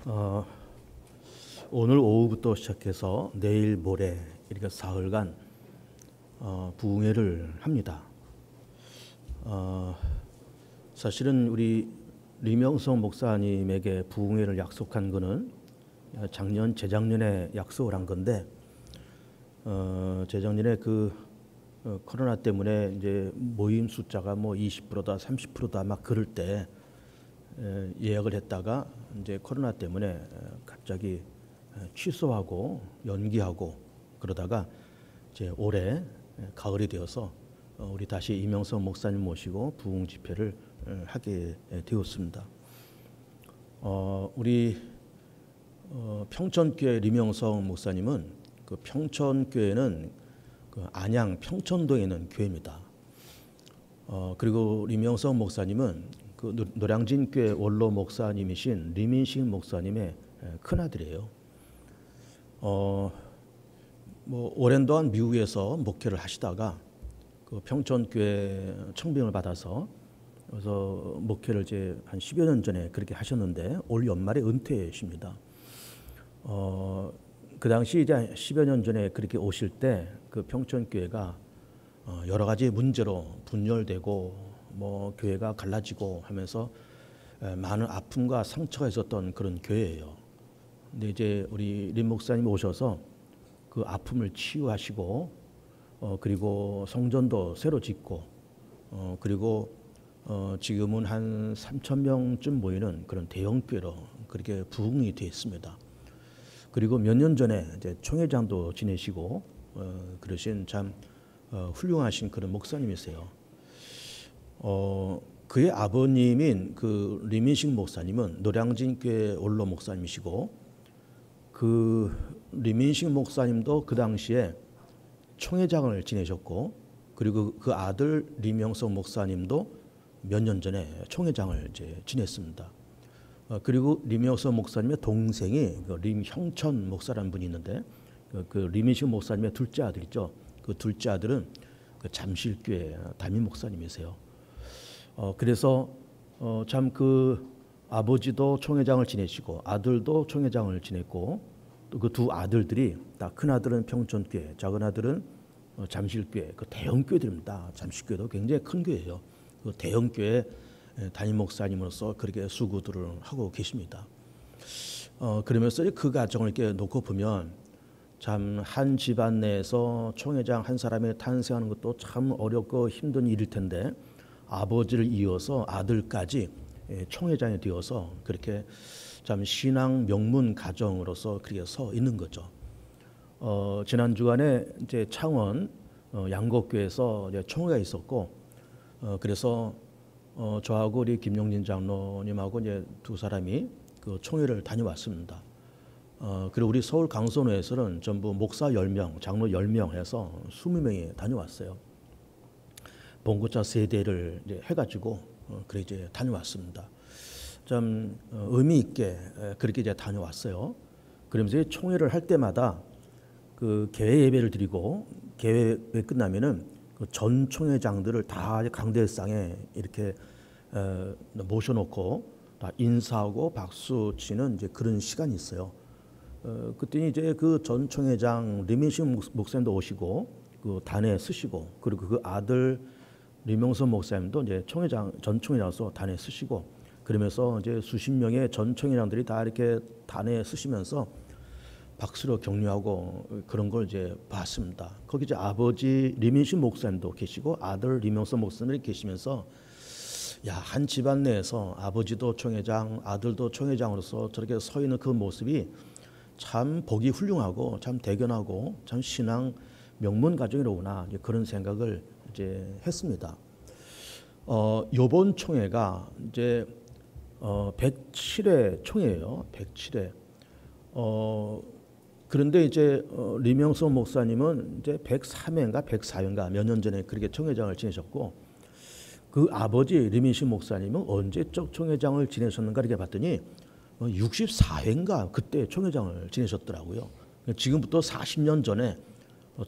어, 오늘 오후부터 시작해서 내일 모레 이렇게 사흘간 부흥회를 합니다. 사실은 우리 리명성 목사님에게 부흥회를 약속한 거는 작년 재작년에 약속을 한 건데 재작년에 코로나 때문에 이제 모임 숫자가 뭐 20%다 30%다 막 그럴 때 예약을 했다가 이제 코로나 때문에 갑자기 취소하고 연기하고 그러다가 이제 올해 가을이 되어서 우리 다시 이명성 목사님 모시고 부흥 집회를 하게 되었습니다. 우리 평천교회 리명성 목사님은 그 평천교회는 그 안양 평천동에 있는 교회입니다. 그리고 리명성 목사님은 그 노량진교회 원로 목사님이신 리민식 목사님의 큰아들이에요. 뭐 오랜 동안 미국에서 목회를 하시다가 그 평천교회 청빙을 받아서 그래서 목회를 이제 한 10여 년 전에 그렇게 하셨는데 올 연말에 은퇴하십니다. 그 당시 이제 10여 년 전에 그렇게 오실 때 그 평천교회가 여러 가지 문제로 분열되고 뭐 교회가 갈라지고 하면서 많은 아픔과 상처가 있었던 그런 교회예요. 근데 이제 우리 림 목사님이 오셔서 그 아픔을 치유하시고 그리고 성전도 새로 짓고 그리고 지금은 한 3,000명쯤 모이는 그런 대형 교회로 그렇게 부흥이 되어 있습니다. 그리고 몇 년 전에 이제 총회장도 지내시고 그러신 참 훌륭하신 그런 목사님이세요. 그의 아버님인 그 리민식 목사님은 노량진교회 원로 목사님이시고 그 리민식 목사님도 그 당시에 총회장을 지내셨고 그리고 그 아들 리명성 목사님도 몇 년 전에 총회장을 이제 지냈습니다. 그리고 리명성 목사님의 동생이 림형천 목사라는 분이 있는데 그 리민식 목사님의 둘째 아들이죠. 그 둘째 아들은 그 잠실교회 담임 목사님이세요. 그래서 참 그 아버지도 총회장을 지내시고 아들도 총회장을 지냈고 또 그 두 아들들이 다 큰 아들은 평천교회, 작은 아들은 잠실교회, 그 대형 교회들입니다. 잠실교회도 굉장히 큰 교회예요. 그 대형 교회 담임 목사님으로서 그렇게 수고들을 하고 계십니다. 그러면서 그 가정을 이렇게 놓고 보면 참 한 집안 내에서 총회장 한 사람이 탄생하는 것도 참 어렵고 힘든 일일 텐데 아버지를 이어서 아들까지 총회장이 되어서 그렇게 참 신앙 명문 가정으로서 그렇게 서 있는 거죠. 지난 주간에 이제 창원 양곡교에서 총회가 있었고 그래서 저하고 우리 김용진 장로님하고 이제 두 사람이 그 총회를 다녀왔습니다. 그리고 우리 서울 강선호에서는 전부 목사 10명, 장로 10명 해서 20명이 다녀왔어요. 봉고차 세대를 이제 해가지고 그래 이제 다녀왔습니다. 좀 의미 있게 그렇게 이제 다녀왔어요. 그러면서 총회를 할 때마다 그 개회 예배를 드리고 개회 예배 끝나면은 그 전 총회장들을 다 강대상에 이렇게 모셔놓고 다 인사하고 박수 치는 이제 그런 시간이 있어요. 그때 이제 그 전 총회장 리민식 목사님도 오시고 그 단에 쓰시고 그리고 그 아들 리명선 목사님도 이제 전 총회장으로서 단에 쓰시고 그러면서 이제 수십 명의 전 총회장들이 다 이렇게 단에 쓰시면서 박수로 격려하고 그런 걸 이제 봤습니다. 거기 이제 아버지 리민식 목사님도 계시고 아들 리명선 목사님이 계시면서 야, 한 집안 내에서 아버지도 총회장, 아들도 총회장으로서 저렇게 서 있는 그 모습이 참 보기 훌륭하고 참 대견하고 참 신앙 명문 가정이로구나 그런 생각을 이제 했습니다. 이번 총회가 이제 107회 총회예요. 107회. 그런데 이제 리명성 목사님은 이제 103회인가 104회인가 몇 년 전에 그렇게 총회장을 지내셨고 그 아버지 리민식 목사님은 언제적 총회장을 지내셨는가 이렇게 봤더니 64회인가 그때 총회장을 지내셨더라고요. 지금부터 40년 전에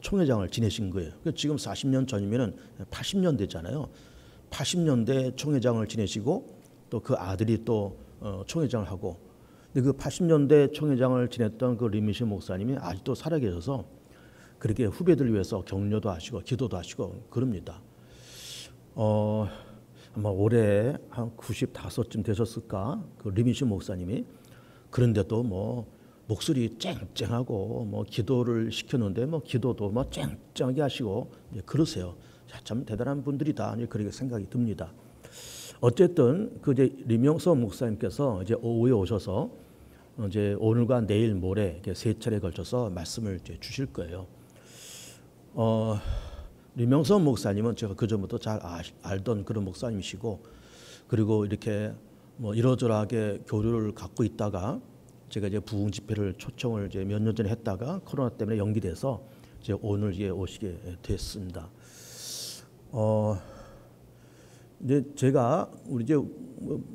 총회장을 지내신 거예요. 지금 40년 전이면 80년 되잖아요. 80년대 총회장을 지내시고 또 그 아들이 또 총회장을 하고 근데 그 80년대 총회장을 지냈던 그 림민식 목사님이 아직도 살아계셔서 그렇게 후배들을 위해서 격려도 하시고 기도도 하시고 그럽니다. 아마 올해 한 95쯤 되셨을까? 그 림민식 목사님이. 그런데도 뭐 목소리 쨍쨍하고 뭐 기도를 시켰는데 뭐 기도도 뭐 쨍쨍하게 하시고 그러세요. 참 대단한 분들이다. 그렇게 생각이 듭니다. 어쨌든 그 이제 림영석 목사님께서 이제 오후에 오셔서 이제 오늘과 내일 모레 이렇게 세 차례에 걸쳐서 말씀을 이제 주실 거예요. 림영석 목사님은 제가 그 전부터 잘 알던 그런 목사님이시고, 그리고 이렇게 뭐 이러저러하게 교류를 갖고 있다가 제가 이제 부흥 집회를 초청을 이제 몇 년 전에 했다가 코로나 때문에 연기돼서 이제 오늘 이제 오시게 됐습니다. 이제 제가 우리 이제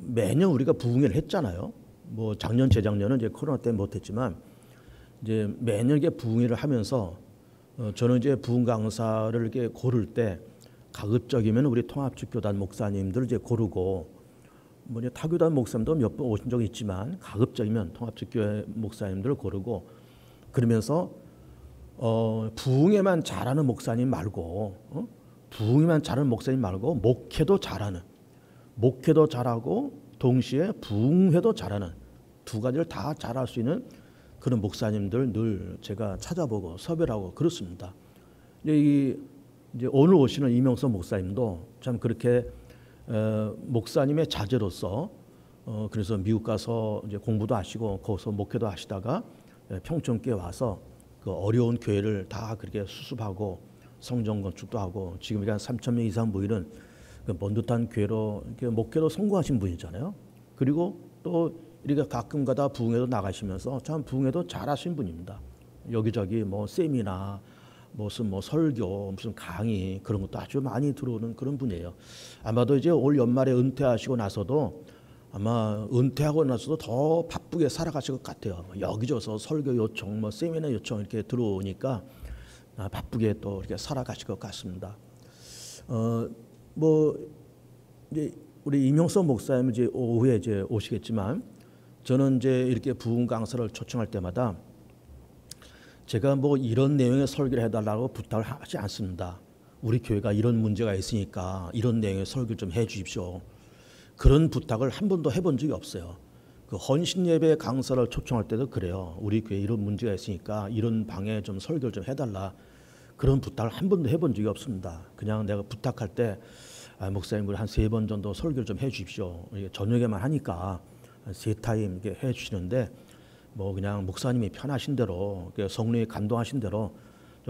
매년 우리가 부흥회를 했잖아요. 뭐 작년 재작년은 이제 코로나 때문에 못했지만 이제 매년 이게 부흥회를 하면서 저는 이제 부흥 강사를 이렇게 고를 때 가급적이면 우리 통합축교단 목사님들 이제 고르고, 뭐 이제 타교단 목사님도 몇 번 오신 적이 있지만 가급적이면 통합축교회 목사님들을 고르고, 그러면서 부흥회만 잘하는 목사님 말고 부흥회만 잘하는 목사님 말고 목회도 잘하고 동시에 부흥회도 잘하는 두 가지를 다 잘할 수 있는 그런 목사님들 늘 제가 찾아보고 섭외하고 그렇습니다. 이제 오늘 오시는 이명석 목사님도 참 그렇게 목사님의 자제로서 그래서 미국 가서 이제 공부도 하시고 거기서 목회도 하시다가 평촌교회 와서 그 어려운 교회를 다 그렇게 수습하고 성전 건축도 하고 지금 한 3,000명 이상 모이는 그 먼 듯한 교회로 목회로 성공하신 분이잖아요. 그리고 또 이렇게 가끔가다 부흥회도 나가시면서 참 부흥회도 잘하신 분입니다. 여기저기 뭐 세미나 무슨 뭐 설교 무슨 강의 그런 것도 아주 많이 들어오는 그런 분이에요. 아마도 이제 올 연말에 은퇴하시고 나서도 아마 은퇴하고 나서도 더 바쁘게 살아가실 것 같아요. 여기저기서 설교 요청, 뭐 세미나 요청 이렇게 들어오니까 바쁘게 또 이렇게 살아가실 것 같습니다. 뭐 이제 우리 이명석 목사님 이제 오후에 이제 오시겠지만 저는 이제 이렇게 부흥 강사를 초청할 때마다 제가 뭐 이런 내용의 설교를 해달라고 부탁을 하지 않습니다. 우리 교회가 이런 문제가 있으니까 이런 내용의 설교를 좀 해주십시오. 그런 부탁을 한 번도 해본 적이 없어요. 그 헌신 예배 강사를 초청할 때도 그래요. 우리 교회 이런 문제가 있으니까 이런 방에 좀 설교를 좀 해달라. 그런 부탁을 한 번도 해본 적이 없습니다. 그냥 내가 부탁할 때 목사님 한 3번 정도 설교를 좀 해주십시오. 저녁에만 하니까 한 3타임 이렇게 해주시는데 뭐 그냥 목사님이 편하신 대로 성령이 감동하신 대로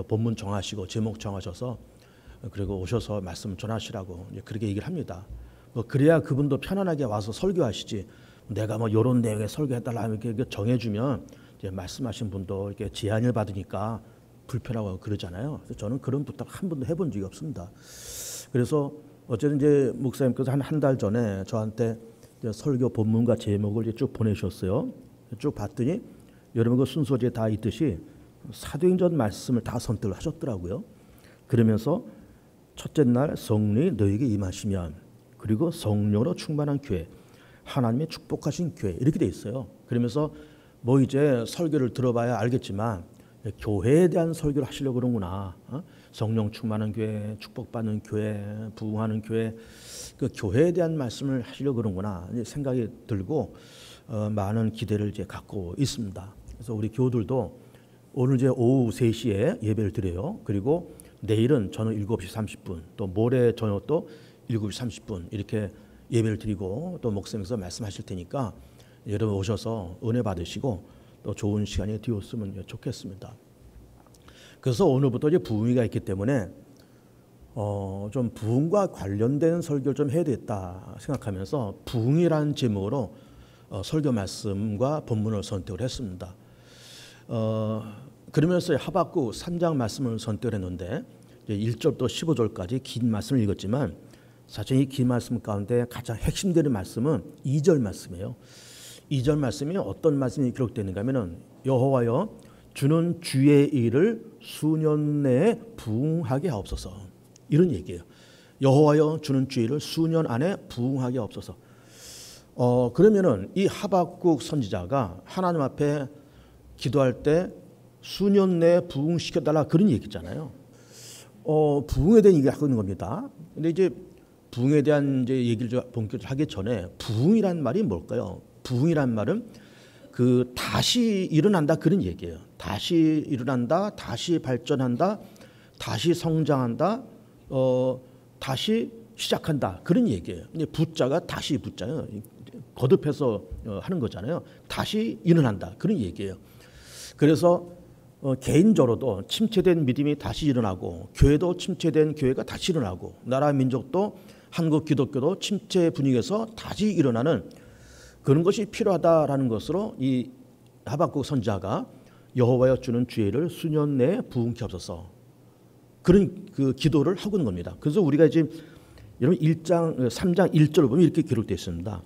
본문 정하시고 제목 정하셔서 그리고 오셔서 말씀 전하시라고 그렇게 얘기를 합니다. 뭐 그래야 그분도 편안하게 와서 설교하시지. 내가 뭐 이런 내용의 설교해달라 이렇게 정해주면 이제 말씀하신 분도 이렇게 제안을 받으니까 불편하고 그러잖아요. 그래서 저는 그런 부탁 한 번도 해본 적이 없습니다. 그래서 어쨌든 이제 목사님께서 한 달 전에 저한테 설교 본문과 제목을 이제 쭉 보내주셨어요. 쭉 봤더니 여러분 그 순서지에 다 있듯이 사도행전 말씀을 다 선택을 하셨더라고요. 그러면서 첫째 날 성령이 너에게 임하시면, 그리고 성령으로 충만한 교회, 하나님의 축복하신 교회 이렇게 돼 있어요. 그러면서 뭐 이제 설교를 들어봐야 알겠지만 교회에 대한 설교를 하시려고 그러는구나. 성령 충만한 교회, 축복받는 교회, 부흥하는 교회, 그 교회에 대한 말씀을 하시려고 그러는구나 생각이 들고 많은 기대를 이제 갖고 있습니다. 그래서 우리 교우들도 오늘 이제 오후 3시에 예배를 드려요. 그리고 내일은 저녁 7시 30분, 또 모레 저녁도 7시 30분 이렇게 예배를 드리고 또 목사님께서 말씀하실 테니까 여러분 오셔서 은혜 받으시고 또 좋은 시간이 되었으면 좋겠습니다. 그래서 오늘부터 이제 부흥회가 있기 때문에 좀 부흥과 관련된 설교를 좀 해야 되겠다 생각하면서 부흥이라는 제목으로 설교 말씀과 본문을 선택을 했습니다. 그러면서 하박국 3장 말씀을 선택을 했는데 1절부터 15절까지 긴 말씀을 읽었지만 사실 이 긴 말씀 가운데 가장 핵심되는 말씀은 2절 말씀이에요. 2절 말씀이 어떤 말씀이 기록되는가 하면 여호와여 주는 주의 일을 수년 내에 부흥하게 하옵소서, 이런 얘기예요. 여호와여 주는 주의 일을 수년 안에 부흥하게 하옵소서. 그러면은 이 하박국 선지자가 하나님 앞에 기도할 때 수년 내에 부흥시켜달라 그런 얘기잖아요. 부흥에 대한 얘기를 하고 있는 겁니다. 근데 이제 부흥에 대한 이제 얘기를 좀 본격적으로 하기 전에 부흥이란 말이 뭘까요? 부흥이란 말은 그 다시 일어난다 그런 얘기예요. 다시 일어난다, 다시 발전한다, 다시 성장한다, 다시 시작한다 그런 얘기예요. 근데 부자가 다시 부자예요. 거듭해서 하는 거잖아요. 다시 일어난다 그런 얘기예요. 그래서 개인적으로도 침체된 믿음이 다시 일어나고 교회도 침체된 교회가 다시 일어나고 나라 민족도 한국 기독교도 침체 분위기에서 다시 일어나는 그런 것이 필요하다라는 것으로 이 하박국 선지자가 여호와여 주는 주의를 수년 내에 부흥케 하소서 그런 그 기도를 하고 있는 겁니다. 그래서 우리가 지금 여러분 3장 1절을 보면 이렇게 기록되어 있습니다.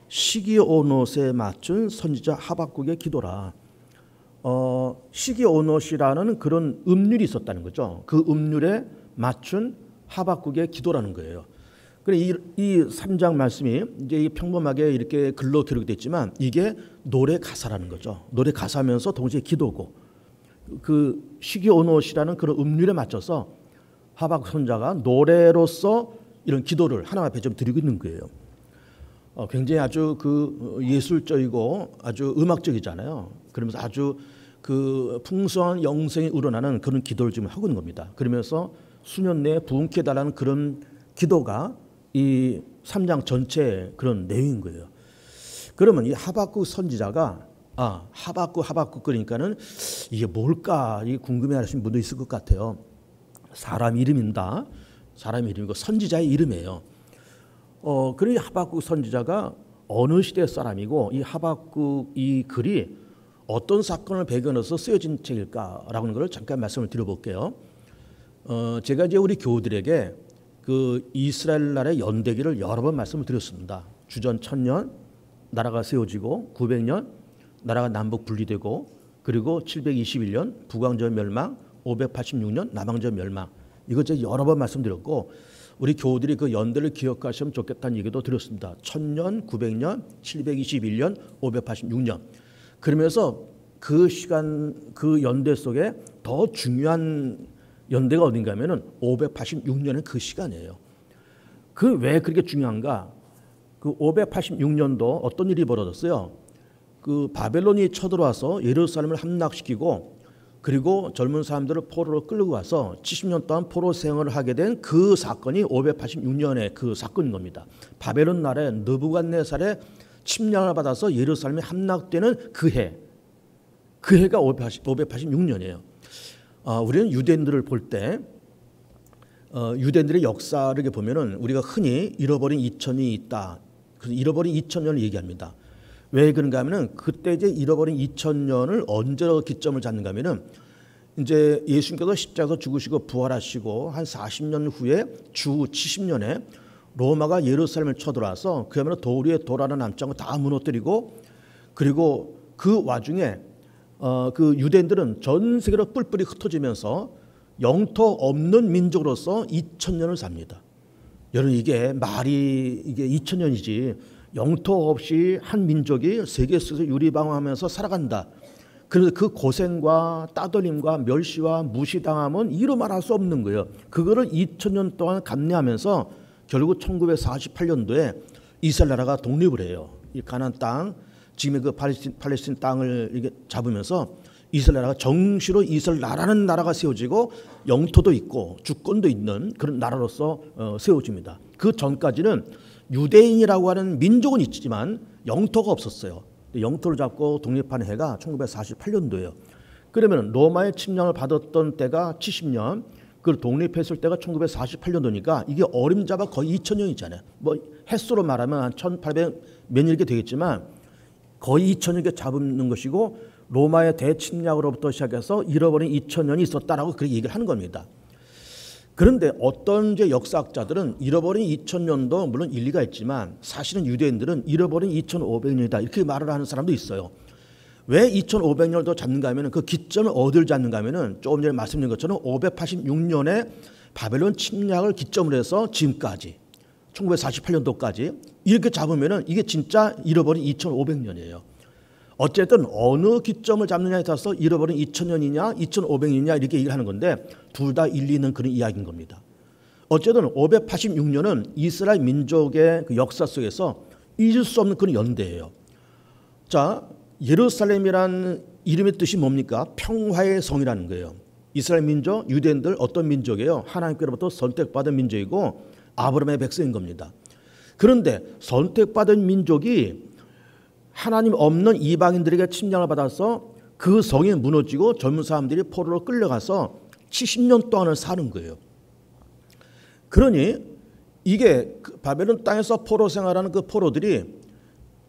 시기 오롯에 맞춘 선지자 하박국의 기도라. 시기 오롯이라는 그런 음률이 있었다는 거죠. 그 음률에 맞춘 하박국의 기도라는 거예요. 그래 이 3장 말씀이 이제 평범하게 이렇게 글로 기록되어 있지만 이게 노래 가사라는 거죠. 노래 가사면서 동시에 기도고 그 시기 오롯이라는 그런 음률에 맞춰서 하박국 선지자가 노래로서 이런 기도를 하나님 앞에 좀 드리고 있는 거예요. 굉장히 아주 그 예술적이고 아주 음악적이잖아요. 그러면서 아주 그 풍성한 영성이 우러나는 그런 기도를 지금 하고 있는 겁니다. 그러면서 수년 내에 부흥케 해달라는 그런 기도가 이 3장 전체의 그런 내용인 거예요. 그러면 이 하박국 선지자가 하박국 그러니까는 이게 뭘까 이게 궁금해하시는 분도 있을 것 같아요. 사람 이름입니다. 사람 이름이고 선지자의 이름이에요. 그러니 하박국 선지자가 어느 시대 사람이고 이 하박국 이 글이 어떤 사건을 배경으로서 쓰여진 책일까라는 것을 잠깐 말씀을 드려볼게요. 제가 이제 우리 교우들에게 그 이스라엘 나라의 연대기를 여러 번 말씀을 드렸습니다. 주전 1000년 나라가 세워지고 900년 나라가 남북 분리되고 그리고 721년 북왕전 멸망, 586년 남왕전 멸망. 이거 제가 여러 번 말씀드렸고 우리 교우들이 그 연대를 기억하시면 좋겠다는 얘기도 드렸습니다. 1000년, 900년, 721년, 586년. 그러면서 그 시간 그 연대 속에 더 중요한 연대가 어딘가 하면은 586년의 그 시간이에요. 그 왜 그렇게 중요한가? 그 586년도 어떤 일이 벌어졌어요? 그 바벨론이 쳐들어와서 예루살렘을 함락시키고 그리고 젊은 사람들을 포로로 끌고 와서 70년 동안 포로 생활을 하게 된 그 사건이 586년의 그 사건인 겁니다. 바벨론 나라의 느부갓네살의 침략을 받아서 예루살렘이 함락되는 그 해가 586년이에요. 우리는 유대인들을 볼 때 유대인들의 역사를 보면은 우리가 흔히 잃어버린 2000년이 있다. 그래서 잃어버린 2000년을 얘기합니다. 왜 그런가 하면은 그때 이제 잃어버린 2000년을 언제로 기점을 잡는가 하면은 이제 예수님께서 십자가에서 죽으시고 부활하시고 한 40년 후에 주 70년에 로마가 예루살렘을 쳐들어와서 그야말로 돌 위에 돌 하나 남지 않고 다 무너뜨리고 그리고 그 와중에 그 유대인들은 전 세계로 뿔뿔이 흩어지면서 영토 없는 민족으로서 2000년을 삽니다. 여러분 이게 말이 이게 2000년이지 영토 없이 한 민족이 세계 속에서 유리방황하면서 살아간다. 그래서 그 고생과 따돌림과 멸시와 무시당함은 이루 말할 수 없는 거예요. 그거를 2000년 동안 감내하면서 결국 1948년도에 이스라엘 나라가 독립을 해요. 이 가나안 땅, 지금의 그 팔레스틴 땅을 이렇게 잡으면서 이스라엘 나라가 정시로 이스라엘 나라는 나라가 세워지고 영토도 있고 주권도 있는 그런 나라로서 세워집니다. 그 전까지는 유대인이라고 하는 민족은 있지만 영토가 없었어요. 영토를 잡고 독립한 해가 1948년도예요. 그러면 로마의 침략을 받았던 때가 70년, 그 독립했을 때가 1948년도니까 이게 어림잡아 거의 2000년이잖아요. 뭐 횟수로 말하면 한 1800 몇 년 이렇게 되겠지만 거의 2000년 잡는 것이고 로마의 대침략으로부터 시작해서 잃어버린 2000년이 있었다라고 그렇게 얘기를 하는 겁니다. 그런데 어떤 이제 역사학자들은 잃어버린 2000년도 물론 일리가 있지만 사실은 유대인들은 잃어버린 2500년이다 이렇게 말을 하는 사람도 있어요. 왜 2500년을 더 잡는가 하면 그 기점을 어디를 잡는가 하면 조금 전에 말씀드린 것처럼 586년에 바벨론 침략을 기점으로 해서 지금까지 1948년도까지 이렇게 잡으면은 이게 진짜 잃어버린 2500년이에요. 어쨌든 어느 기점을 잡느냐에 따라서 잃어버린 2000년이냐 2500년이냐 이렇게 얘기를 하는 건데 둘 다 일리 있는 그런 이야기인 겁니다. 어쨌든 586년은 이스라엘 민족의 그 역사 속에서 잊을 수 없는 그런 연대예요. 자, 예루살렘이라는 이름의 뜻이 뭡니까? 평화의 성이라는 거예요. 이스라엘 민족, 유대인들 어떤 민족이에요? 하나님께로부터 선택받은 민족이고 아브라함의 백성인 겁니다. 그런데 선택받은 민족이 하나님 없는 이방인들에게 침략을 받아서 그 성이 무너지고 젊은 사람들이 포로로 끌려가서 70년 동안을 사는 거예요. 그러니 이게 바벨론 땅에서 포로 생활하는 그 포로들이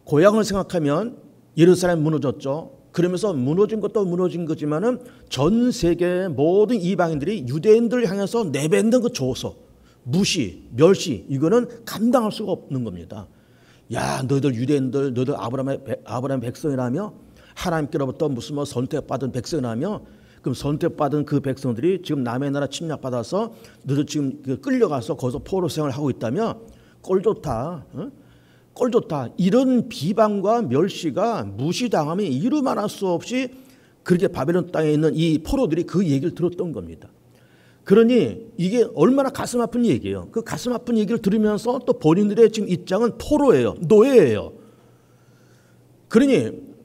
고향을 생각하면 예루살렘 무너졌죠. 그러면서 무너진 것도 무너진 거지만은 전 세계 모든 이방인들이 유대인들을 향해서 내뱉는 그 조소, 무시, 멸시 이거는 감당할 수가 없는 겁니다. 야, 너희들 유대인들, 너희들 아브라함의 백성이라며 하나님께로부터 무슨 뭐 선택받은 백성이라며 그럼 선택받은 그 백성들이 지금 남의 나라 침략받아서 너희들 지금 끌려가서 거기서 포로 생활하고 있다며 꼴 좋다. 어? 꼴 좋다. 이런 비방과 멸시가 무시당함이 이루 말할 수 없이 그렇게 바벨론 땅에 있는 이 포로들이 그 얘기를 들었던 겁니다. 그러니 이게 얼마나 가슴 아픈 얘기예요. 그 가슴 아픈 얘기를 들으면서 또 본인들의 지금 입장은 포로예요. 노예예요.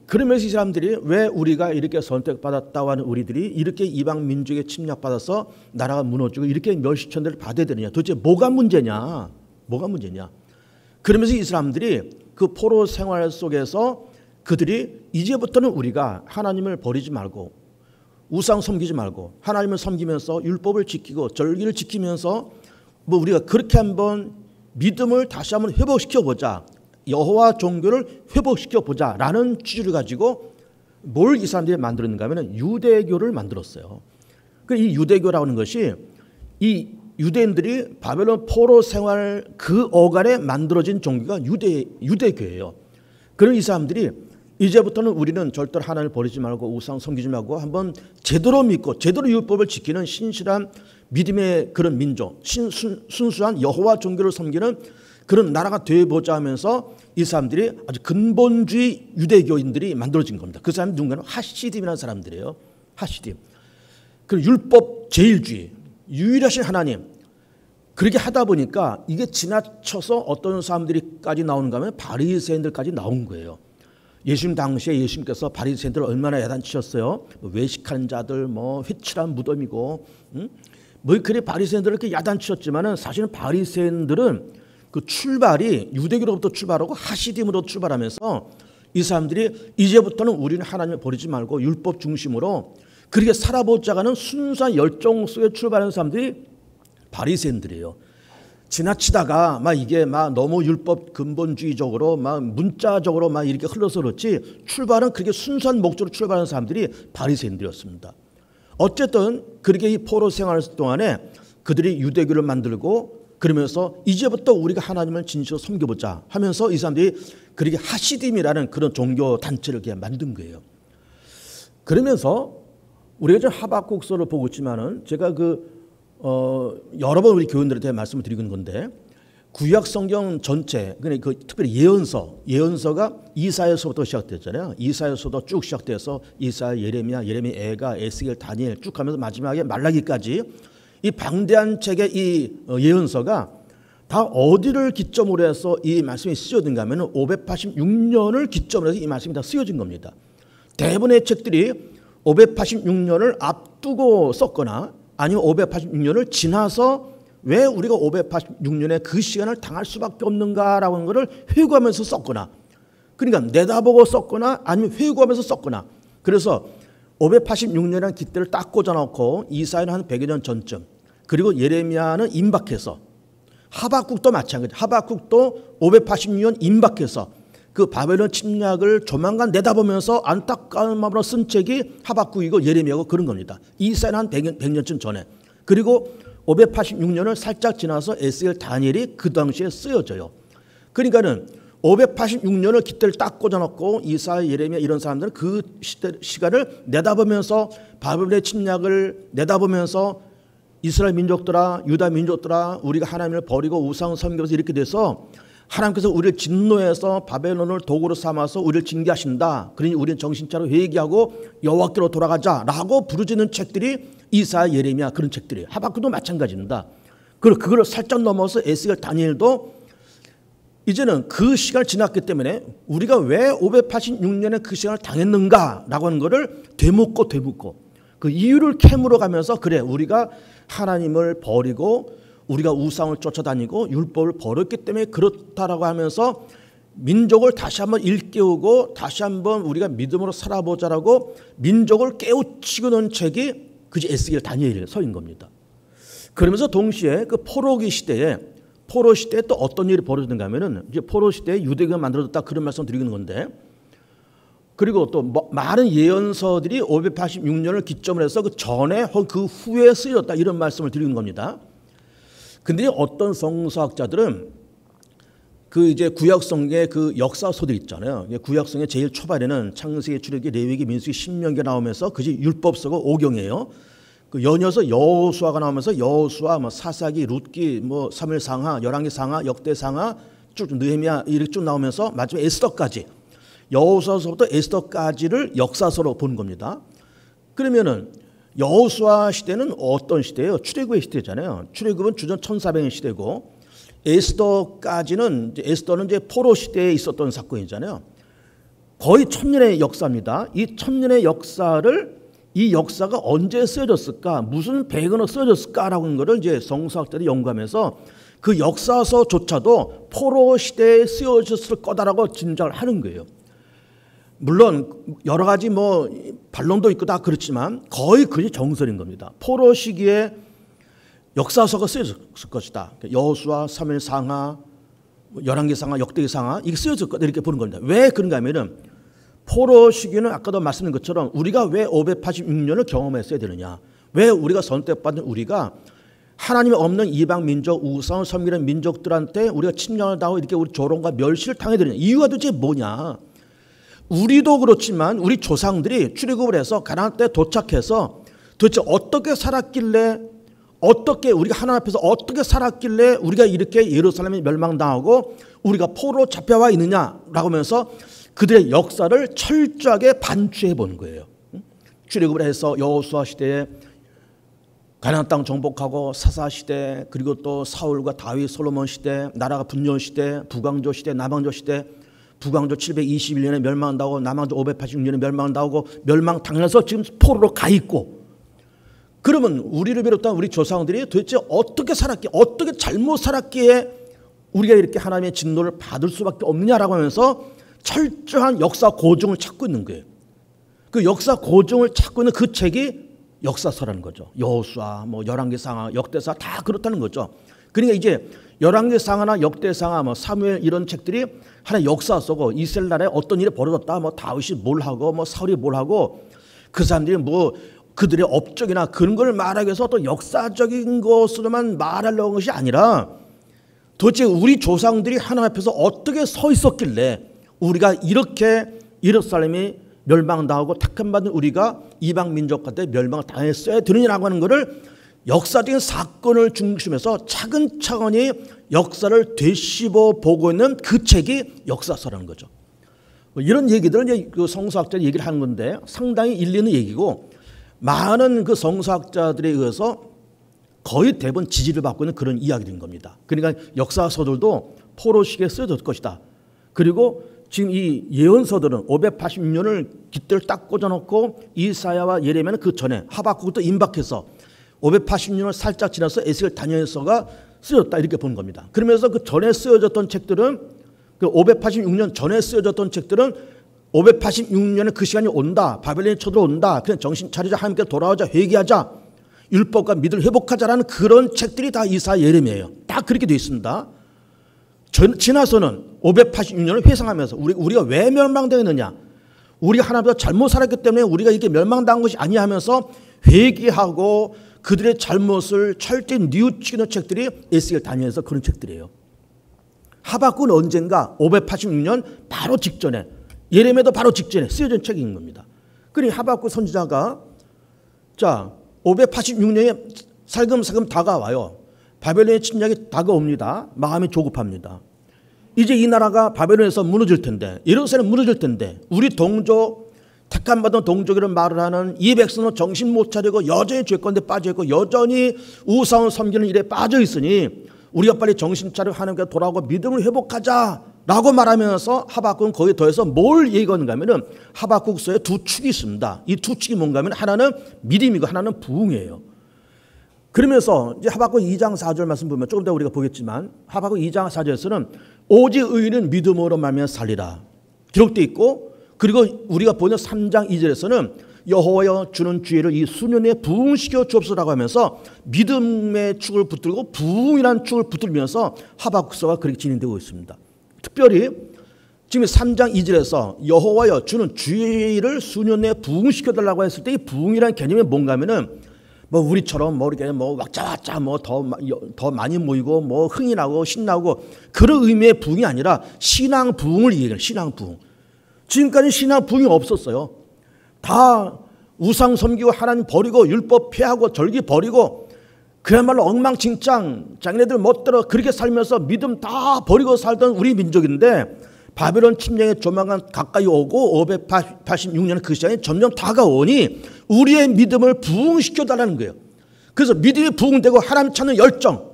그러면서 이 사람들이 왜 우리가 이렇게 선택받았다고 하는 우리들이 이렇게 이방 민족에 침략받아서 나라가 무너지고 이렇게 멸시천대를 받아야 되느냐. 도대체 뭐가 문제냐. 뭐가 문제냐. 그러면서 이 사람들이 그 포로 생활 속에서 그들이 이제부터는 우리가 하나님을 버리지 말고 우상 섬기지 말고 하나님을 섬기면서 율법을 지키고 절기를 지키면서 뭐 우리가 그렇게 한번 믿음을 다시 한번 회복시켜보자. 여호와 종교를 회복시켜보자라는 취지를 가지고 뭘 이 사람들이 만들었는가 하면 유대교를 만들었어요. 이 유대교라고 하는 것이 이 유대인들이 바벨론 포로 생활 그 어간에 만들어진 종교가 유대교예요. 그런 이 사람들이 이제부터는 우리는 절대로 하나님을 버리지 말고 우상 섬기지 말고 한번 제대로 믿고 제대로 율법을 지키는 신실한 믿음의 그런 민족, 순수한 여호와 종교를 섬기는 그런 나라가 되어보자 하면서 이 사람들이 아주 근본주의 유대교인들이 만들어진 겁니다. 그 사람이 누군가는 하시딤이라는 사람들이에요. 하시딤. 그리고 율법 제일주의, 유일하신 하나님. 그렇게 하다 보니까 이게 지나쳐서 어떤 사람들이까지 나오는가 하면 바리새인들까지 나온 거예요. 예수님 당시에 예수님께서 바리새인들을 얼마나 야단치셨어요. 외식하는 자들, 뭐 회칠한 무덤이고, 뭐 그래 바리새인들을 이렇게 야단치셨지만은 사실은 바리새인들은 그 출발이 유대교로부터 출발하고 하시딤으로 출발하면서 이 사람들이 이제부터는 우리는 하나님을 버리지 말고 율법 중심으로 그렇게 살아보자가는 순수한 열정 속에 출발하는 사람들이 바리새인들이에요. 지나치다가 막 이게 막 너무 율법 근본주의적으로 막 문자적으로 막 이렇게 흘러서 그렇지 출발은 그렇게 순수한 목적으로 출발하는 사람들이 바리새인들이었습니다. 어쨌든 그렇게 이 포로 생활 동안에 그들이 유대교를 만들고 그러면서 이제부터 우리가 하나님을 진실로 섬겨보자 하면서 이 사람들이 그렇게 하시딤이라는 그런 종교 단체를 그냥 만든 거예요. 그러면서 우리가 좀 하박국서를 보고 있지만은 제가 여러 번 우리 교인들한테 말씀을 드리는 건데 구약 성경 전체, 그러니까 특별히 예언서가 이사야서부터 시작됐잖아요. 이사야서도 쭉 시작돼서 이사야, 예레미야, 애가, 에스겔, 다니엘 쭉 가면서 마지막에 말라기까지 이 방대한 책의 이 예언서가 다 어디를 기점으로 해서 이 말씀이 쓰여진가 하면 586년을 기점으로 해서 이 말씀이 다 쓰여진 겁니다. 대부분의 책들이 586년을 앞두고 썼거나 아니면 586년을 지나서 왜 우리가 586년에 그 시간을 당할 수밖에 없는가라고 하는 것을 회고하면서 썼거나 그러니까 내다보고 썼거나 아니면 회고하면서 썼거나 그래서 586년이라는 깃대를 딱 꽂아놓고 이사야는 한 100여 년 전쯤 그리고 예레미야는 임박해서 하박국도 마찬가지 하박국도 586년 임박해서 그 바벨론 침략을 조만간 내다보면서 안타까운 마음으로 쓴 책이 하박국이고 예레미야고 그런 겁니다. 이사야는 한 100년쯤 전에 그리고 586년을 살짝 지나서 에스겔 다니엘이 그 당시에 쓰여져요. 그러니까는 586년을 깃대를 딱 꽂아놓고 이사야, 예레미야 이런 사람들은 그 시간을 내다보면서 바벨론의 침략을 내다보면서 이스라엘 민족들아, 유다 민족들아, 우리가 하나님을 버리고 우상 섬기면서 이렇게 돼서 하나님께서 우리를 진노해서 바벨론을 도구로 삼아서 우리를 징계하신다. 그러니 우리는 정신차려 회개하고 여호와께로 돌아가자라고 부르짖는 책들이 이사야, 예레미야 그런 책들이에요. 하박국도 마찬가지입니다. 그걸 살짝 넘어서 에스겔, 다니엘도 이제는 그 시간을 지났기 때문에 우리가 왜 586년에 그 시간을 당했는가라고 하는 것을 되묻고 그 이유를 캐물어 가면서 그래 우리가 하나님을 버리고 우리가 우상을 쫓아다니고 율법을 버렸기 때문에 그렇다라고 하면서 민족을 다시 한번 일깨우고 다시 한번 우리가 믿음으로 살아보자라고 민족을 깨우치고 놓은 책이 그지 에스겔, 다니엘의 서인 겁니다. 그러면서 동시에 그 포로 시대에 또 어떤 일이 벌어지는가 하면은 이제 포로 시대에 유대교가 만들어졌다 그런 말씀 드리는 건데, 그리고 또 많은 예언서들이 586년을 기점으로 해서 그 전에 혹은 그 후에 쓰여졌다 이런 말씀을 드리는 겁니다. 근데 어떤 성서학자들은 그 이제 구약성의 그 역사서들 있잖아요. 구약성의 제일 초반에는 창세기, 출애굽기, 레위기, 민수기, 신명기 나오면서 그지 율법서가 5경이에요. 그 연이어서 여호수아가 나오면서 여호수아, 뭐 사사기, 룻기, 뭐 사무엘상하, 열왕기상하, 역대상하, 쭉 느헤미야 이렇게 쭉 나오면서 마지막에 에스더까지, 여호수아서부터 에스더까지를 역사서로 보는 겁니다. 그러면은 여호수아 시대는 어떤 시대예요? 출애굽의 시대잖아요. 출애굽은 주전 1400년 시대고 에스더는 이제 포로 시대에 있었던 사건이잖아요. 거의 1000년의 역사입니다. 이 1000년의 역사를 이 역사가 언제 쓰여졌을까? 무슨 배경으로 쓰여졌을까라고 하는 것을 이제 성서학자들이 연구하면서 그 역사서조차도 포로 시대에 쓰여졌을 거다라고 짐작을 하는 거예요. 물론 여러 가지 뭐 반론도 있고 다 그렇지만 거의 그게 정설인 겁니다. 포로 시기에 역사서가 쓰여졌을 것이다. 여호수아, 사무엘상하, 열왕기상하, 역대기상하 이게 쓰여졌을 거다 이렇게 보는 겁니다. 왜 그런가 하면은 포로 시기는 아까도 말씀드린 것처럼 우리가 왜 586년을 경험했어야 되느냐, 왜 우리가 선택받은 우리가 하나님이 없는 이방 민족, 우상을 섬기는 민족들한테 우리가 침략을 당하고 이렇게 우리 조롱과 멸시를 당해야 되느냐, 이유가 도대체 뭐냐. 우리도 그렇지만 우리 조상들이 출애굽을 해서 가나안 땅에 도착해서 도대체 어떻게 살았길래, 어떻게 우리가 하나님 앞에서 어떻게 살았길래 우리가 이렇게 예루살렘에 멸망당하고 우리가 포로로 잡혀와 있느냐라고 하면서 그들의 역사를 철저하게 반추해 보는 거예요. 출애굽을 해서 여호수아 시대에 가나안 땅 정복하고 사사 시대, 그리고 또 사울과 다윗, 솔로몬 시대, 나라가 분열 시대, 북왕조 시대, 남왕조 시대, 북왕조 721년에 멸망한다고 남왕조 586년에 멸망한다고 멸망당해서 지금 포로로 가 있고, 그러면 우리를 비롯한 우리 조상들이 도대체 어떻게 살았기에, 어떻게 잘못 살았기에 우리가 이렇게 하나님의 진노를 받을 수밖에 없느냐라고 하면서 철저한 역사 고증을 찾고 있는 거예요. 그 역사 고증을 찾고 있는 그 책이 역사서라는 거죠. 여호수아, 뭐 열왕기상하, 역대사 다 그렇다는 거죠. 그러니까 이제 열왕기상하나 역대상하, 뭐 사무엘 이런 책들이 하나의 역사서고 이스라엘 나라에 어떤 일이 벌어졌다, 뭐 다윗이 뭘 하고 뭐 사울이 뭘 하고 그 사람들이 뭐 그들의 업적이나 그런 걸 말하기 위해서 또 역사적인 것으로만 말하려는 것이 아니라 도대체 우리 조상들이 하나님 앞에서 어떻게 서 있었길래 우리가 이렇게 예루살렘이 멸망당하고 택함받은 우리가 이방 민족한테 멸망을 당했어야 되느냐라고 하는 것을 역사적인 사건을 중심해서 차근차근히 역사를 되씹어 보고 있는 그 책이 역사서라는 거죠. 이런 얘기들은 이제 그 성서학자들이 얘기를 하는 건데 상당히 일리 있는 얘기고, 많은 그 성서학자들에 의해서 거의 대부분 지지를 받고 있는 그런 이야기들인 겁니다. 그러니까 역사서들도 포로 시기에 쓰여졌을 것이다. 그리고 지금 이 예언서들은 586년을 깃대를 딱 꽂아놓고 이사야와 예레미야는 그 전에 하박국도 임박해서 580년을 살짝 지나서 에스겔, 다니엘서가 쓰여졌다 이렇게 보는 겁니다. 그러면서 그 전에 쓰여졌던 책들은, 그 586년 전에 쓰여졌던 책들은 586년에 그 시간이 온다, 바벨론이 쳐들어온다, 그냥 정신 차리자, 하나님께 돌아오자, 회개하자, 율법과 믿음을 회복하자라는 그런 책들이 다 이사야, 예레미야예요. 다 그렇게 되어 있습니다. 지나서는 586년을 회상하면서 우리가 왜 멸망당했느냐, 우리가 하나님보다 잘못 살았기 때문에 우리가 이렇게 멸망당한 것이 아니야 하면서 회개하고 그들의 잘못을 철저히 뉘우치는 책들이 에스겔, 다니엘서 그런 책들이에요. 하박국은 언젠가 586년 바로 직전에, 예레미야도 바로 직전에 쓰여진 책인 겁니다. 그러니 하박국 선지자가 자 586년에 살금살금 다가와요. 바벨론의 침략이 다가옵니다. 마음이 조급합니다. 이제 이 나라가 바벨론에서 무너질 텐데, 예루살렘 무너질 텐데, 우리 동족, 택함 받은 동족이라는 말을 하는 이 백성은 정신 못 차리고 여전히 죄권에 빠져있고 여전히 우상을 섬기는 일에 빠져 있으니 우리가 빨리 정신 차리고 하나님께 돌아오고 믿음을 회복하자라고 말하면서 하박국은 거기에 더해서 뭘 얘기하는가 하면은 하박국서에 두 축이 있습니다. 이 두 축이 뭔가 하면 하나는 믿음이고 하나는 부흥이에요. 그러면서 이제 하박국 2장 4절 말씀 보면 조금 더 우리가 보겠지만 하박국 2장 4절에서는 오직 의인은 믿음으로 말미암아 살리라 기록되어 있고, 그리고 우리가 보는 3장 2절에서는 여호와여 주는 주의를 이 수년에 부흥시켜 주옵소서라고 하면서 믿음의 축을 붙들고 부흥이라는 축을 붙들면서 하박국서가 그렇게 진행되고 있습니다. 특별히 지금 3장 2절에서 여호와여 주는 주의를 수년에 부흥시켜 달라고 했을 때 이 부흥이라는 개념이 뭔가 하면은 뭐 우리처럼 뭐 이렇게 뭐 왁자왁자 뭐 더 많이 모이고 뭐 흥이 나고 신나고 그런 의미의 부흥이 아니라 신앙 부흥을 얘기해요. 신앙 부흥. 지금까지 신앙 부흥이 없었어요. 다 우상 섬기고 하나님 버리고 율법 폐하고 절기 버리고 그야말로 엉망진창 자기네들 멋대로 그렇게 살면서 믿음 다 버리고 살던 우리 민족인데 바벨론 침략에 조만간 가까이 오고 586년 그 시간이 점점 다가오니 우리의 믿음을 부흥시켜달라는 거예요. 그래서 믿음이 부흥되고 하나님 찾는 열정,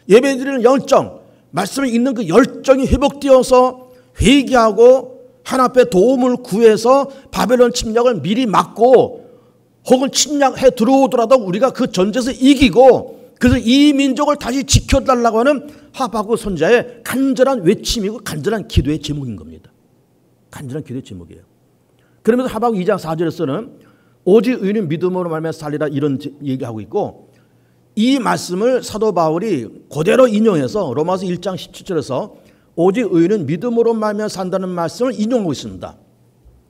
예배드리는 열정, 말씀을 읽는 그 열정이 회복되어서 회개하고 하나님 앞에 도움을 구해서 바벨론 침략을 미리 막고 혹은 침략해 들어오더라도 우리가 그 전쟁에서 이기고 그래서 이 민족을 다시 지켜달라고 하는 하박국 선지자의 간절한 외침이고 간절한 기도의 제목인 겁니다. 간절한 기도의 제목이에요. 그러면서 하박국 2장 4절에서는 오직 의인은 믿음으로 말미암아 살리라 이런 얘기하고 있고, 이 말씀을 사도 바울이 그대로 인용해서 로마서 1장 17절에서 오직 의인은 믿음으로 말미암아 산다는 말씀을 인용하고 있습니다.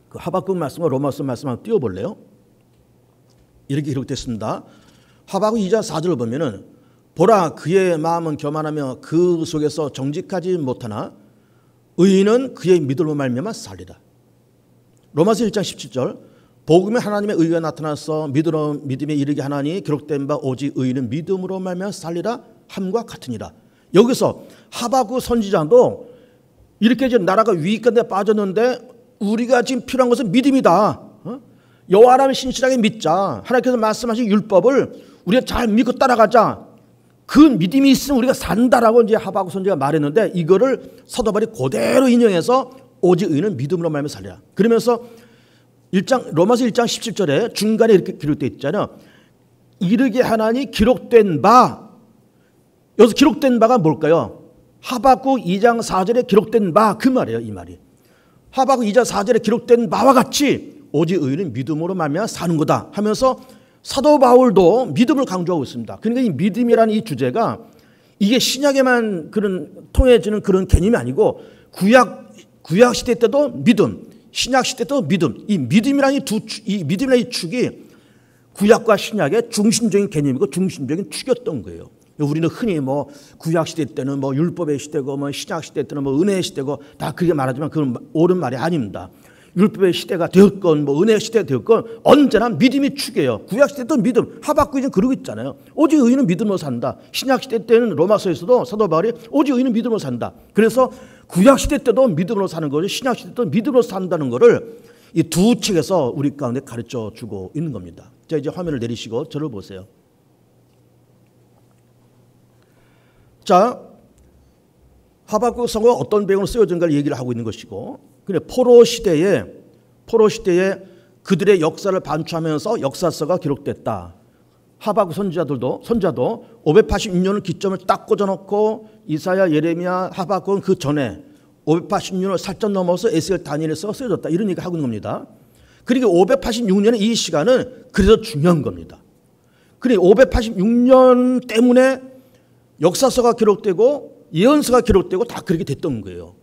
그 하박국 말씀과 로마서 말씀 한번 띄워볼래요? 이렇게 기록됐습니다. 하박국 2장 4절을 보면은 보라 그의 마음은 교만하며 그 속에서 정직하지 못하나 의인은 그의 믿음으로 말미암아 살리라. 로마서 1장 17절 복음에 하나님의 의가 나타나서 믿음에 이르게 하나니 기록된 바 오직 의인은 믿음으로 말미암아 살리라 함과 같으니라. 여기서 하박국 선지자도 이렇게 이제 나라가 위기까지 빠졌는데 우리가 지금 필요한 것은 믿음이다. 여호와 하나님을 신실하게 믿자. 하나님께서 말씀하신 율법을 우리가 잘 믿고 따라가자. 그 믿음이 있으면 우리가 산다라고 이제 하박국 선지자가 말했는데 이거를 사도 바울이 그대로 인용해서 오직 의인은 믿음으로 말미암아 살리라. 그러면서 로마서 1장 17절에 중간에 이렇게 기록되어 있잖아요. 이르게 하나니 기록된 바. 여기서 기록된 바가 뭘까요? 하박국 2장 4절에 기록된 바 그 말이에요. 이 말이. 하박국 2장 4절에 기록된 바와 같이 오직 의인은 믿음으로 말미암아 사는 거다 하면서 사도 바울도 믿음을 강조하고 있습니다. 그러니까 이 믿음이라는 이 주제가 이게 신약에만 통해지는 그런 개념이 아니고 구약 시대 때도 믿음, 신약 시대 때도 믿음. 이 믿음이라는 이 믿음이라는 이 축이 구약과 신약의 중심적인 개념이고 중심적인 축이었던 거예요. 우리는 흔히 뭐 구약 시대 때는 뭐 율법의 시대고 뭐 신약 시대 때는 뭐 은혜의 시대고 다 그렇게 말하지만 그건 옳은 말이 아닙니다. 율법의 시대가 되었건 뭐 은혜의 시대가 되었건 언제나 믿음이 축이에요. 구약 시대 때도 믿음, 하박국이 그러고 있잖아요. 오직 의인은 믿음으로 산다. 신약 시대 때는 로마서에서도 사도 바울이 오직 의인은 믿음으로 산다. 그래서 구약 시대 때도 믿음으로 사는 거죠. 신약 시대 때도 믿음으로 산다는 거를 이 두 책에서 우리 가운데 가르쳐 주고 있는 겁니다. 자, 이제 화면을 내리시고 저를 보세요. 자, 하박국 서가 어떤 배경으로 쓰여진가를 얘기를 하고 있는 것이고, 근데 포로 시대에 그들의 역사를 반추하면서 역사서가 기록됐다. 하박국 선지자도 586년을 기점을 딱 꽂아놓고 이사야, 예레미야, 하박국은 그 전에 586년을 살짝 넘어서 에스겔, 다니엘서 쓰여졌다. 이런 얘기 하고 있는 겁니다. 그리고 586년의 이 시간은 그래서 중요한 겁니다. 그리고 586년 때문에 역사서가 기록되고 예언서가 기록되고 다 그렇게 됐던 거예요.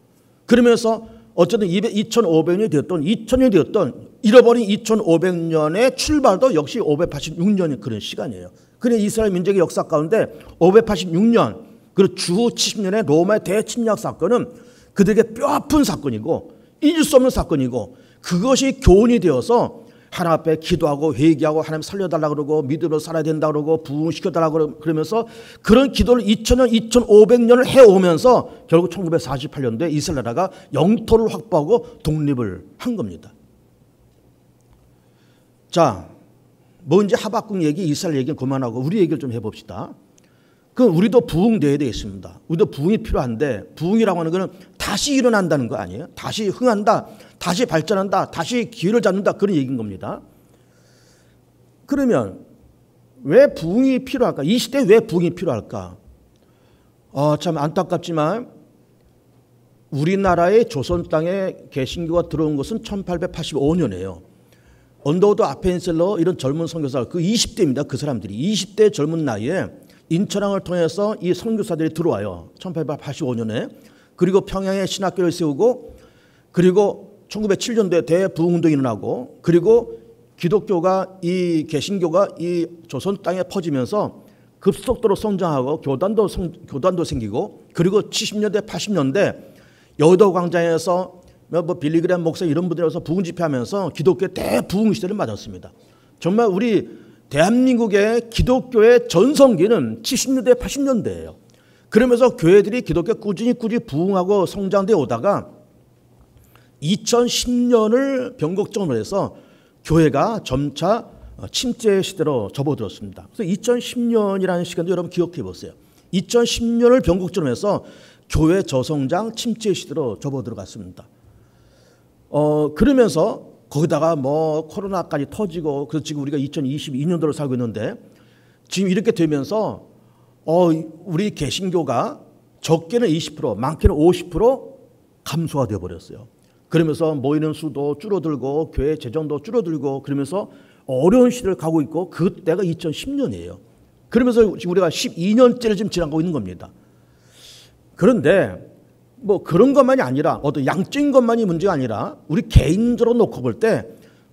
그러면서 어쨌든 2500년이 되었던 2000년이 되었던 잃어버린 2500년의 출발도 역시 586년이 그런 시간이에요. 그래 이스라엘 민족의 역사 가운데 586년 그리고 주 70년의 로마의 대침략 사건은 그들에게 뼈아픈 사건이고 잊을 수 없는 사건이고 그것이 교훈이 되어서 하나님 앞에 기도하고 회개하고 하나님 살려달라고 그러고 믿음으로 살아야 된다고 그러고 부흥시켜달라고 그러면서 그런 기도를 2000년, 2500년을 해오면서 결국 1948년도에 이스라엘 나라가 영토를 확보하고 독립을 한 겁니다. 자, 뭐 이제 하박국 얘기, 이스라엘 얘기는 그만하고 우리 얘기를 좀 해봅시다. 그럼 우리도 부흥돼야 되겠습니다. 우리도 부흥이 필요한데 부흥이라고 하는 것은 다시 일어난다는 거 아니에요? 다시 흥한다, 다시 발전한다, 다시 기회를 잡는다 그런 얘기인 겁니다. 그러면 왜 부흥이 필요할까? 이 시대에 왜 부흥이 필요할까? 참 안타깝지만 우리나라의 조선 땅에 개신교가 들어온 것은 1885년이에요. 언더우드 아펜셀러 이런 젊은 선교사 그 20대입니다. 그 사람들이 20대 젊은 나이에 인천항을 통해서 이 선교사들이 들어와요. 1885년에. 그리고 평양에 신학교를 세우고 그리고 1907년도에 대부흥운동이 일어나고 그리고 기독교가 이 개신교가 이 조선 땅에 퍼지면서 급속도로 성장하고 교단도 생기고 그리고 70년대 80년대 여의도 광장에서 빌리그램 목사 이런 분들이 와서 부흥 집회하면서 기독교의 대부흥 시대를 맞았습니다. 정말 우리 대한민국의 기독교의 전성기는 70년대 80년대예요. 그러면서 교회들이 기독교 꾸준히 부흥하고 성장되어 오다가 2010년을 변곡점으로 해서 교회가 점차 침체 시대로 접어들었습니다. 그래서 2010년이라는 시간도 여러분 기억해 보세요. 2010년을 변곡점으로 해서 교회 저성장 침체 시대로 접어들어갔습니다. 그러면서 거기다가 뭐 코로나까지 터지고 그래서 지금 우리가 2022년도로 살고 있는데 지금 이렇게 되면서 우리 개신교가 적게는 20% 많게는 50% 감소가 되어버렸어요. 그러면서 모이는 수도 줄어들고 교회 재정도 줄어들고 그러면서 어려운 시대를 가고 있고 그때가 2010년이에요. 그러면서 지금 우리가 12년째를 지금 지나가고 있는 겁니다. 그런데 뭐 그런 것만이 아니라 어떤 양적인 것만이 문제가 아니라 우리 개인적으로 놓고 볼 때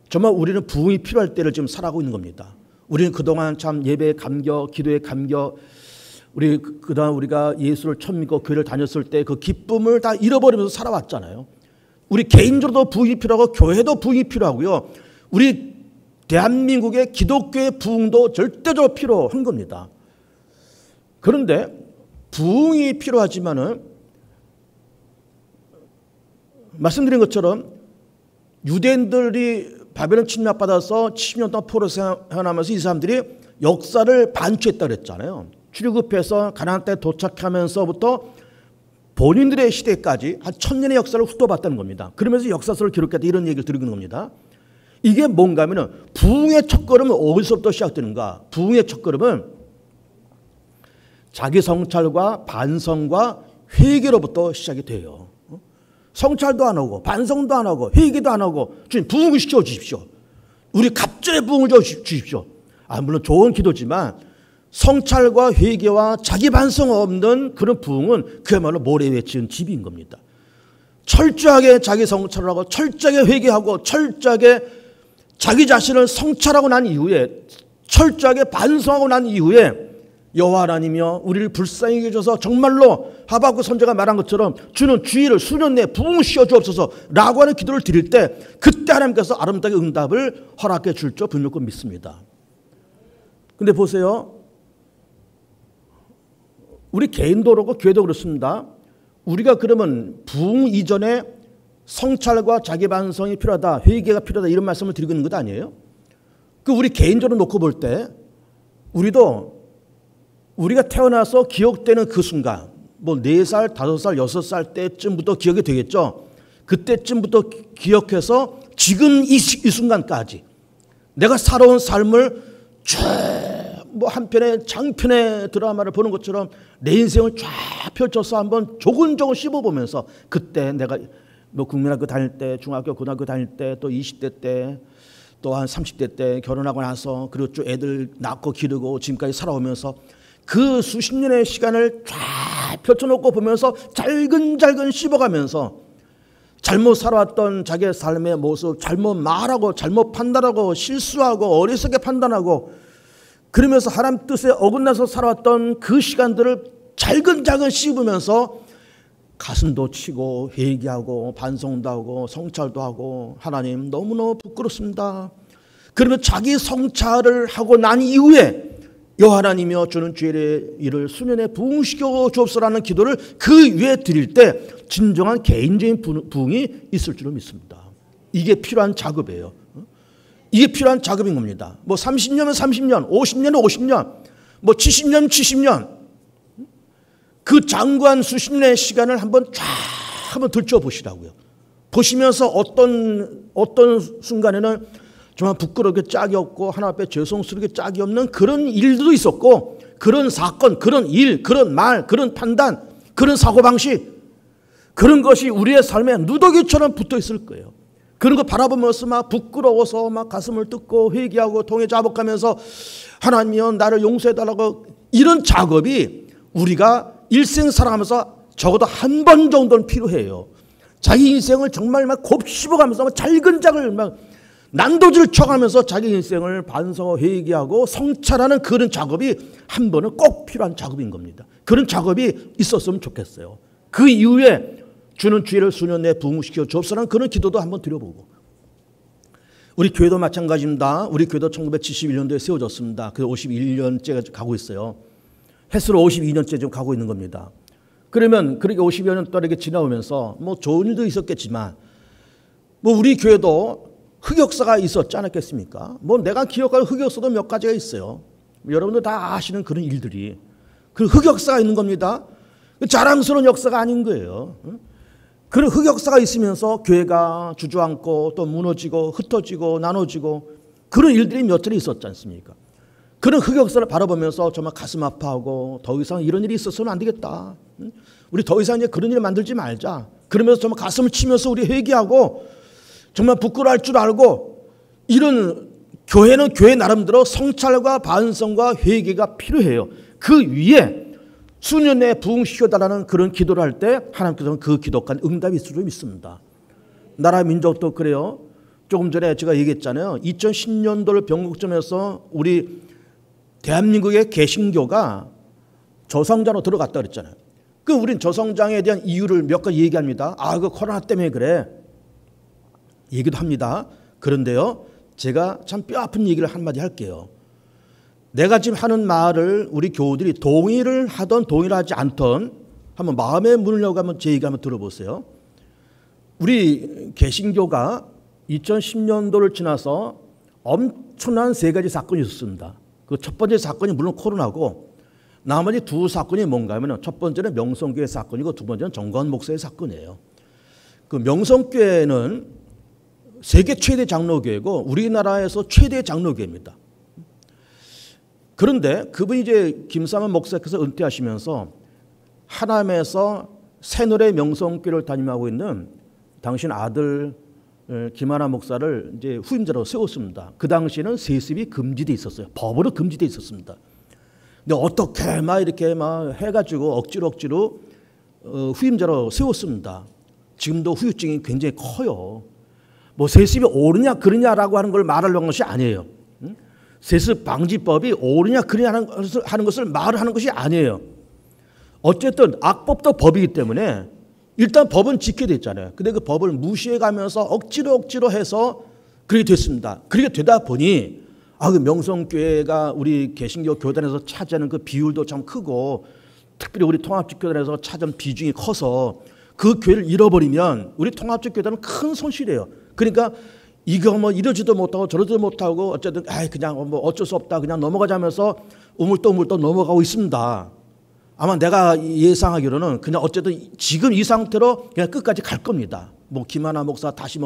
정말 우리는 부흥이 필요할 때를 지금 살아가고 있는 겁니다. 우리는 그동안 참 예배의 감격, 기도의 감격, 그동안 우리가 예수를 처음 믿고 교회를 다녔을 때 그 기쁨을 다 잃어버리면서 살아왔잖아요. 우리 개인적으로도 부흥이 필요하고 교회도 부흥이 필요하고요. 우리 대한민국의 기독교의 부흥도 절대적으로 필요한 겁니다. 그런데 부흥이 필요하지만은 말씀드린 것처럼 유대인들이 바벨론 침략받아서 70년 동안 포로로 생활하면서 이 사람들이 역사를 반추했다 그랬잖아요. 출애굽해서 가나안 땅에 도착하면서부터 본인들의 시대까지 한 1000년의 역사를 훑어봤다는 겁니다. 그러면서 역사서를 기록했다 이런 얘기를 드리는 겁니다. 이게 뭔가 하면은 부흥의 첫걸음은 어디서부터 시작되는가? 부흥의 첫걸음은 자기 성찰과 반성과 회개로부터 시작이 돼요. 성찰도 안 하고 반성도 안 하고 회개도 안 하고 주님 부흥을 시켜 주십시오. 우리 갑절의 부흥을 주십시오. 물론 좋은 기도지만 성찰과 회개와 자기 반성 없는 그런 부흥은 그야말로 모래 위에 지은 집인 겁니다. 철저하게 자기 성찰을 하고 철저하게 회개하고 철저하게 자기 자신을 성찰하고 난 이후에 철저하게 반성하고 난 이후에 여호와 하나님이여 우리를 불쌍히 여겨줘서 정말로 하박국 선지자가 말한 것처럼 주는 주의를 수년 내에 부흥을 씌워 주옵소서라고 하는 기도를 드릴 때 그때 하나님께서 아름답게 응답을 허락해 줄 줄 분명히 믿습니다. 근데 보세요. 우리 개인도 그렇고 교회도 그렇습니다. 우리가 그러면 부흥 이전에 성찰과 자기 반성이 필요하다, 회개가 필요하다 이런 말씀을 드리고 있는 것 아니에요? 우리 개인적으로 놓고 볼 때 우리가 태어나서 기억되는 그 순간 뭐 4살, 5살, 6살 때쯤부터 기억이 되겠죠. 그때쯤부터 기억해서 지금 이 순간까지 내가 살아온 삶을 뭐 한 편의 장편의 드라마를 보는 것처럼 내 인생을 쫙 펼쳐서 한번 조근조근 씹어보면서 그때 내가 뭐 국민학교 다닐 때, 중학교, 고등학교 다닐 때, 또 20대 때, 또 한 30대 때 결혼하고 나서 그리고 쭉 애들 낳고 기르고 지금까지 살아오면서 그 수십 년의 시간을 쫙 펼쳐놓고 보면서 잘근잘근 씹어가면서 잘못 살아왔던 자기의 삶의 모습, 잘못 말하고 잘못 판단하고 실수하고 어리석게 판단하고 그러면서 하나님 뜻에 어긋나서 살아왔던 그 시간들을 잘근잘근 씹으면서 가슴도 치고 회개하고 반성도 하고 성찰도 하고 하나님 너무너무 부끄럽습니다. 그러면 자기 성찰을 하고 난 이후에 여호와 하나님이여 주는 죄의 일을 수년에 부응시켜 주옵소서라는 기도를 그 위에 드릴 때 진정한 개인적인 부응이 있을 줄을 믿습니다. 이게 필요한 작업이에요. 이게 필요한 작업인 겁니다. 뭐 30년은 30년, 50년은 50년, 뭐 70년 70년 그 장관 수십 년의 시간을 한번 들춰보시라고요. 보시면서 어떤 순간에는 정말 부끄럽게 짝이 없고 하나님 앞에 죄송스럽게 짝이 없는 그런 일도 있었고, 그런 사건, 그런 일, 그런 말, 그런 판단, 그런 사고방식, 그런 것이 우리의 삶에 누더기처럼 붙어 있을 거예요. 그런 거 바라보면서 막 부끄러워서 막 가슴을 뜯고 회개하고 통에 자복하면서 하나님이여 나를 용서해달라고, 이런 작업이 우리가 일생 살아가면서 적어도 한 번 정도는 필요해요. 자기 인생을 정말 막 곱씹어가면서 잘근작을 막 난도질 쳐가면서 자기 인생을 반성하고 회개하고 성찰하는 그런 작업이 한 번은 꼭 필요한 작업인 겁니다. 그런 작업이 있었으면 좋겠어요. 그 이후에 주는 죄를 수년 내에 부응시켜 주옵소서라는 그런 기도도 한번 드려보고. 우리 교회도 마찬가지입니다. 우리 교회도 1971년도에 세워졌습니다. 그래서 51년째 가고 있어요. 횟수로 52년째 지금 가고 있는 겁니다. 그러면 그렇게 50여 년 동안 이렇게 지나오면서 뭐 좋은 일도 있었겠지만 뭐 우리 교회도 흑역사가 있었지 않았겠습니까? 뭐 내가 기억하는 흑역사도 몇 가지가 있어요. 여러분들 다 아시는 그런 일들이. 그 흑역사가 있는 겁니다. 자랑스러운 역사가 아닌 거예요. 그런 흑역사가 있으면서 교회가 주저앉고 또 무너지고 흩어지고 나눠지고 그런 일들이 몇 차례 있었지 않습니까? 그런 흑역사를 바라보면서 정말 가슴 아파하고 더 이상 이런 일이 있었으면 안 되겠다. 우리 더 이상 이제 그런 일을 만들지 말자. 그러면서 정말 가슴을 치면서 우리 회개하고 정말 부끄러워할 줄 알고, 이런 교회는 교회 나름대로 성찰과 반성과 회개가 필요해요. 그 위에 수년 내에 부응시켜달라는 그런 기도를 할 때 하나님께서는 그 기도까지 응답이 있을 줄 믿습니다. 나라 민족도 그래요. 조금 전에 제가 얘기했잖아요. 2010년도를 변국점에서 우리 대한민국의 개신교가 저성장으로 들어갔다 그랬잖아요. 그 우린 저성장에 대한 이유를 몇 가지 얘기합니다. 그 코로나 때문에 그래. 얘기도 합니다. 그런데요, 제가 참 뼈아픈 얘기를 한마디 할게요. 내가 지금 하는 말을 우리 교우들이 동의를 하던 동의를 하지 않던 한번 마음의 문을 열고 한번 제 얘기 한번 들어보세요. 우리 개신교가 2010년도를 지나서 엄청난 세 가지 사건이 있었습니다. 그 첫 번째 사건이 물론 코로나고, 나머지 두 사건이 뭔가 하면 첫 번째는 명성교회 사건이고 두 번째는 정건 목사의 사건이에요. 그 명성교회는 세계 최대 장로교회고 우리나라에서 최대 장로교회입니다. 그런데 그분이 이제 김삼환 목사께서 은퇴하시면서 하남에서 새노래 명성교회를 담임하고 있는 당신 아들 김하나 목사를 이제 후임자로 세웠습니다. 그 당시에는 세습이 금지돼 있었어요. 법으로 금지돼 있었습니다. 근데 어떻게 막 이렇게 막 해가지고 억지로 후임자로 세웠습니다. 지금도 후유증이 굉장히 커요. 뭐 세습이 옳으냐 그르냐라고 하는 걸 말하려는 것이 아니에요. 세습 방지법이 옳으냐 그르냐 하는 것을 말하는 것이 아니에요. 어쨌든 악법도 법이기 때문에 일단 법은 지켜야 됐잖아요. 근데 그 법을 무시해가면서 억지로 해서 그렇게 됐습니다. 그렇게 되다 보니 그 명성교회가 우리 개신교 교단에서 차지하는 그 비율도 참 크고, 특별히 우리 통합적 교단에서 차지하는 비중이 커서 그 교회를 잃어버리면 우리 통합적 교단은 큰 손실이에요. 그러니까 이거 뭐 이러지도 못하고 저러지도 못하고 어쨌든 그냥 뭐 어쩔 수 없다 그냥 넘어가자면서 우물떠 넘어가고 있습니다. 아마 내가 예상하기로는 그냥 어쨌든 지금 이 상태로 그냥 끝까지 갈 겁니다. 뭐 김하나 목사 다시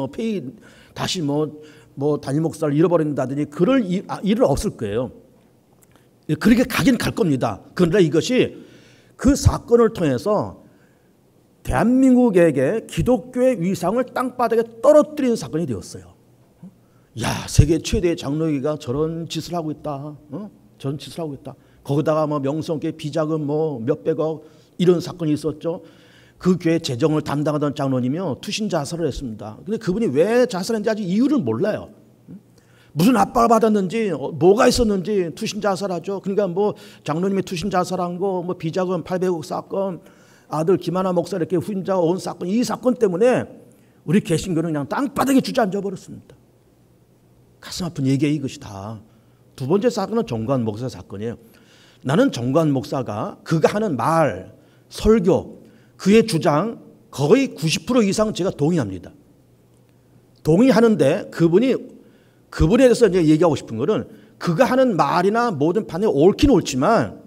담임 목사를 잃어버린다든지 그럴 일은 없을 거예요. 그렇게 가긴 갈 겁니다. 그러나 이것이 그 사건을 통해서 대한민국에게 기독교의 위상을 땅바닥에 떨어뜨리는 사건이 되었어요. 세계 최대의 장로교회가 저런 짓을 하고 있다. 저런 짓을 하고 있다. 거기다가 뭐 명성교회 비자금 뭐 몇백억 이런 사건이 있었죠. 그 교회 재정을 담당하던 장로님이요 투신 자살을 했습니다. 근데 그분이 왜 자살했는지 아직 이유를 몰라요. 무슨 압박을 받았는지 뭐가 있었는지 투신 자살하죠. 그러니까 뭐 장로님이 투신 자살한 거, 뭐 비자금 800억 사건, 아들 김하나 목사 이렇게 후임자가 온 사건, 이 사건 때문에 우리 개신교는 그냥 땅바닥에 주저앉아 버렸습니다. 가슴 아픈 얘기야 이것이 다. 두 번째 사건은 정관 목사 사건이에요. 나는 정관 목사가 그가 하는 말, 설교, 그의 주장 거의 90% 이상 제가 동의합니다. 동의하는데 그분에 대해서 이제 얘기하고 싶은 거는 그가 하는 말이나 모든 판단이 옳긴 옳지만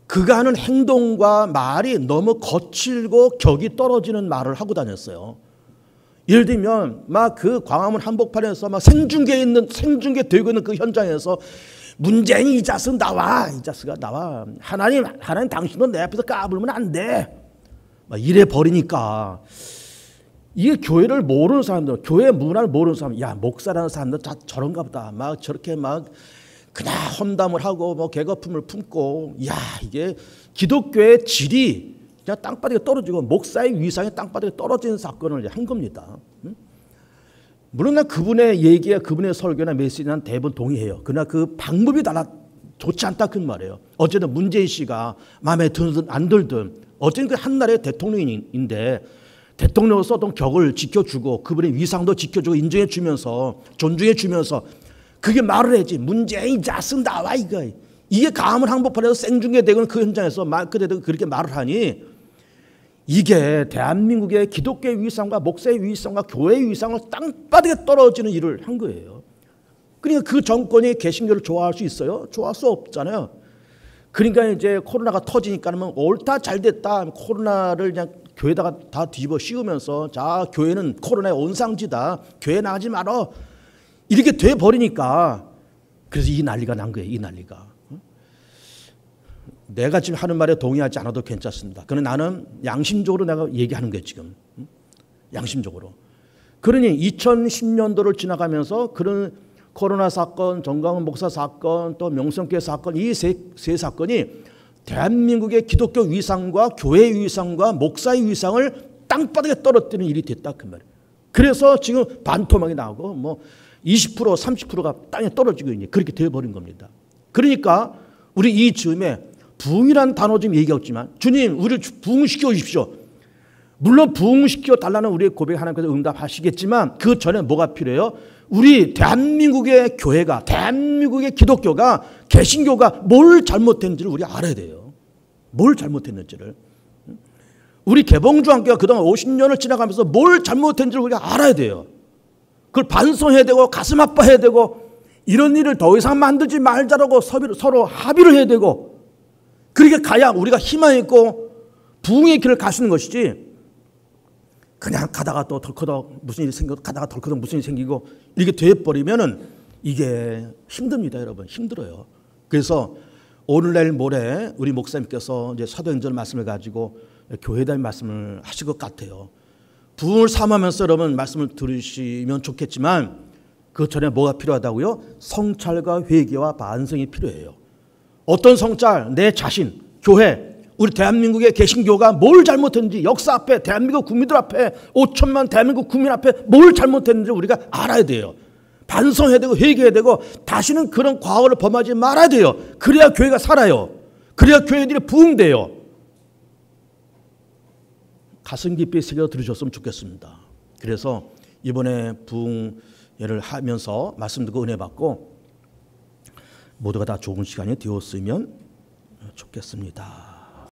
그가 하는 행동과 말이 너무 거칠고 격이 떨어지는 말을 하고 다녔어요. 예를 들면 막 그 광화문 한복판에서 막 생중계되고 있는 그 현장에서 문재인 이 자식 나와, 이 자식아 나와. 하나님 당신도 내 앞에서 까불면 안 돼. 막 이래 버리니까 이게 교회를 모르는 사람들, 교회 문화를 모르는 사람, 야 목사라는 사람들 다 저런가 보다. 막 저렇게 막 그냥 험담을 하고 뭐 개거품을 품고, 야 이게 기독교의 질이 그냥 땅바닥에 떨어지고 목사의 위상이 땅바닥에 떨어지는 사건을 한 겁니다. 물론 난 그분의 얘기야, 그분의 설교나 메시지는 대부분 동의해요. 그러나 그 방법이 좋지 않다 그 말이에요. 어쨌든 문재인 씨가 마음에 들든 안 들든 어쨌든 그 한 나라의 대통령인데 대통령으로서 어떤 격을 지켜주고 그분의 위상도 지켜주고 인정해 주면서 존중해 주면서 그게 말을 해야지. 문재인 자식 나와 이거. 이게 광화문 한복판에서 생중계되고 그 현장에서 말 그대로 그렇게 말을 하니 이게 대한민국의 기독교의 위상과 목사의 위상과 교회의 위상을 땅바닥에 떨어지는 일을 한 거예요. 그러니까 그 정권이 개신교를 좋아할 수 있어요? 좋아할 수 없잖아요. 그러니까 이제 코로나가 터지니까는 옳다 잘됐다 코로나를 그냥 교회다가 다 뒤집어 씌우면서 자 교회는 코로나의 온상지다. 교회 나가지 말어. 이렇게 돼 버리니까 그래서 이 난리가 난 거예요. 이 난리가. 내가 지금 하는 말에 동의하지 않아도 괜찮습니다. 그러나 나는 양심적으로 내가 얘기하는 거예요 지금. 양심적으로. 그러니 2010년도를 지나가면서 그런 코로나 사건, 정광훈 목사 사건, 또 명성교회 사건 이 세 사건이 대한민국의 기독교 위상과 교회의 위상과 목사의 위상을 땅바닥에 떨어뜨리는 일이 됐다 그 말이에요. 그래서 지금 반토막이 나오고 뭐 20% 30%가 땅에 떨어지고 있니 그렇게 되어버린 겁니다. 그러니까 우리 이 즈음에 부흥이라는 단어 좀 얘기했지만 주님 우리를 부흥시켜 주십시오. 물론 부흥시켜 달라는 우리의 고백 하나님께서 응답하시겠지만 그 전에 뭐가 필요해요? 우리 대한민국의 교회가 대한민국의 기독교가 개신교가 뭘 잘못했는지를 우리가 알아야 돼요. 뭘 잘못했는지를. 우리 개봉주한교가 그동안 50년을 지나가면서 뭘 잘못했는지를 우리가 알아야 돼요. 그걸 반성해야 되고 가슴 아파해야 되고 이런 일을 더 이상 만들지 말자라고 서로 합의를 해야 되고 그렇게 가야 우리가 희망 있고 부흥의 길을 갈 수 있는 것이지 그냥 가다가 또 덜커덕 무슨 일이 생기고 가다가 덜커덕 무슨 일이 생기고 이렇게 돼버리면은 이게 힘듭니다 여러분. 힘들어요. 그래서 오늘날 모레 우리 목사님께서 이제 사도행전 말씀을 가지고 교회단 말씀을 하실 것 같아요. 부흥을 삼으면서 여러분 말씀을 들으시면 좋겠지만 그 전에 뭐가 필요하다고요? 성찰과 회개와 반성이 필요해요. 어떤 성찰? 내 자신, 교회, 우리 대한민국의 개신교가 뭘 잘못했는지 역사 앞에 대한민국 국민들 앞에 5천만 대한민국 국민 앞에 뭘 잘못했는지 우리가 알아야 돼요. 반성해야 되고 회개해야 되고 다시는 그런 과거를 범하지 말아야 돼요. 그래야 교회가 살아요. 그래야 교회들이 부흥돼요. 가슴 깊이 새겨 들으셨으면 좋겠습니다. 그래서 이번에 부흥회를 하면서 말씀 듣고 은혜 받고 모두가 다 좋은 시간이 되었으면 좋겠습니다.